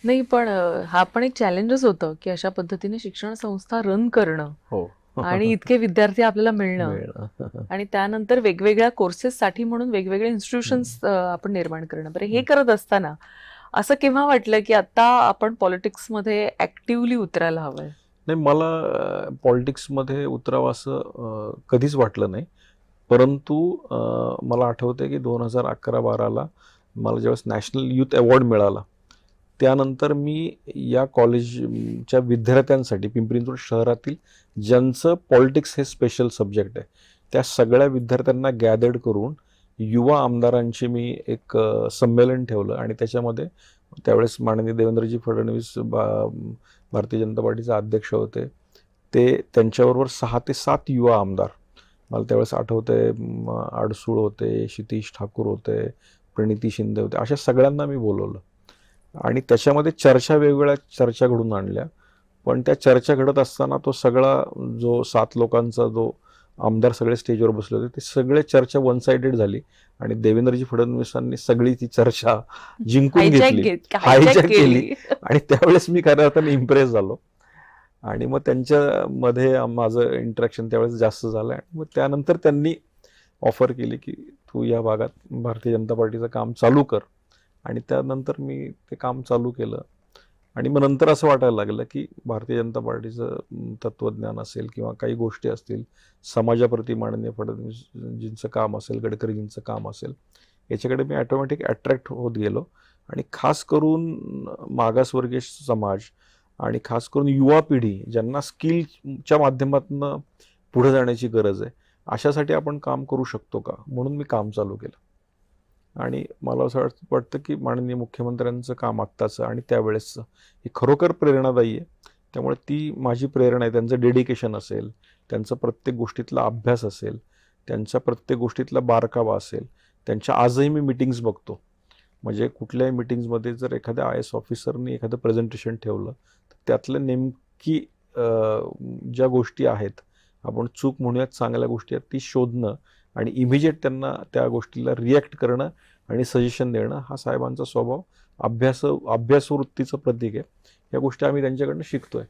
नाही पण हा पण एक चॅलेंजच होतं की अशा पद्धतीने शिक्षण संस्था रन करणं हो. आणि इतके विद्यार्थी आपल्याला मिळणं मिळणं. आणि त्यानंतर वेगवेगळ्या कोर्सेससाठी म्हणून वेगवेगळे इन्स्टिट्यूशन्स आपण निर्माण करणं. बरं, हे करत असताना असं केव्हा वाटलं की आता आपण पॉलिटिक्समध्ये ऍक्टिव्हली उतरायला हवंय? नाही, मला पॉलिटिक्समध्ये उतरावं असं कधीच वाटलं नाही. परंतु मला आठवतंय की 2011-12ला मला ज्यावेळेस नॅशनल यूथ अवॉर्ड मिळाला, त्यानंतर मी या कॉलेजच्या विद्यार्थ्यांसाठी पिंपरी चिंचवड शहरातील ज्यांचं पॉलिटिक्स हे स्पेशल सब्जेक्ट आहे, त्या सगळ्या विद्यार्थ्यांना गॅदर्ड करून युवा आमदारांचे मी एक संमेलन ठेवलं आणि त्याच्यामध्ये त्यावेळेस माननीय देवेंद्रजी फडणवीस भारतीय जनता पार्टीचे अध्यक्ष होते. ते त्यांच्याबरोबर 6 ते 7 युवा आमदार, मला त्यावेळेस आठवतंय, आडसूळ होते, क्षितिज ठाकूर होते, प्रणिती शिंदे होते, अशा सगळ्यांना मी बोलवलं आणि त्याच्यामध्ये वेगवेगळ्या चर्चा घडून आणल्या. पण त्या चर्चा घडत असताना तो सगळा जो 7 लोकांचा जो आमदार सगळे स्टेजवर बसले होते, ते सगळे चर्चा वन साइडेड झाली आणि देवेंद्रजी फडणवीसांनी सगळी ती चर्चा जिंकून घेतली, हायजॅक हायजॅक केली. केली. आणि त्यावेळेस मी खऱ्या अर्थाने इम्प्रेस झालो आणि मग त्यांच्यामध्ये माझं इंटरॅक्शन त्यावेळेस जास्त झालं आणि मग त्यानंतर त्यांनी ऑफर केली की तू या भागात भारतीय जनता पार्टीचं काम चालू कर आणि त्यानंतर मी ते काम चालू केलं. आणि मग नंतर असं वाटायला लागलं की भारतीय जनता पार्टीचं तत्त्वज्ञान असेल किंवा काही गोष्टी असतील, समाजाप्रती माननीय फडणवीसजींचं काम असेल, गडकरीजींचं काम असेल, याच्याकडे मी ॲटोमॅटिक अट्रॅक्ट होत गेलो. आणि खास करून मागासवर्गीय समाज आणि खास करून युवा पिढी ज्यांना स्किलच्या माध्यमातून पुढे जाण्याची गरज आहे, अशासाठी आपण काम करू शकतो का, म्हणून मी काम चालू केलं. आणि मला असं वाटतं की माननीय मुख्यमंत्र्यांचं काम आत्ताचं आणि त्यावेळेसचं हे खरोखर प्रेरणादायी आहे. त्यामुळे ती माझी प्रेरणा आहे. त्यांचं डेडिकेशन असेल, त्यांचा प्रत्येक गोष्टीतला अभ्यास असेल, त्यांच्या प्रत्येक गोष्टीतला बारकावा असेल, त्यांच्या आजही मी मीटिंग्स बघतो. म्हणजे कुठल्याही मीटिंग्समध्ये जर एखाद्या IAS ऑफिसरनी एखादं प्रेझेंटेशन ठेवलं तर त्यातलं नेमकी ज्या गोष्टी आहेत, आपण चूक म्हणूयात, चांगल्या गोष्टी आहेत, ती शोधणं आणि इमिजिएट त्यांना त्या गोष्टीला रिॲक्ट करणं आणि सजेशन देणं, हा साहेबांचा स्वभाव अभ्यासवृत्तीचं प्रतीक आहे. या गोष्टी आम्ही त्यांच्याकडनं शिकतोय.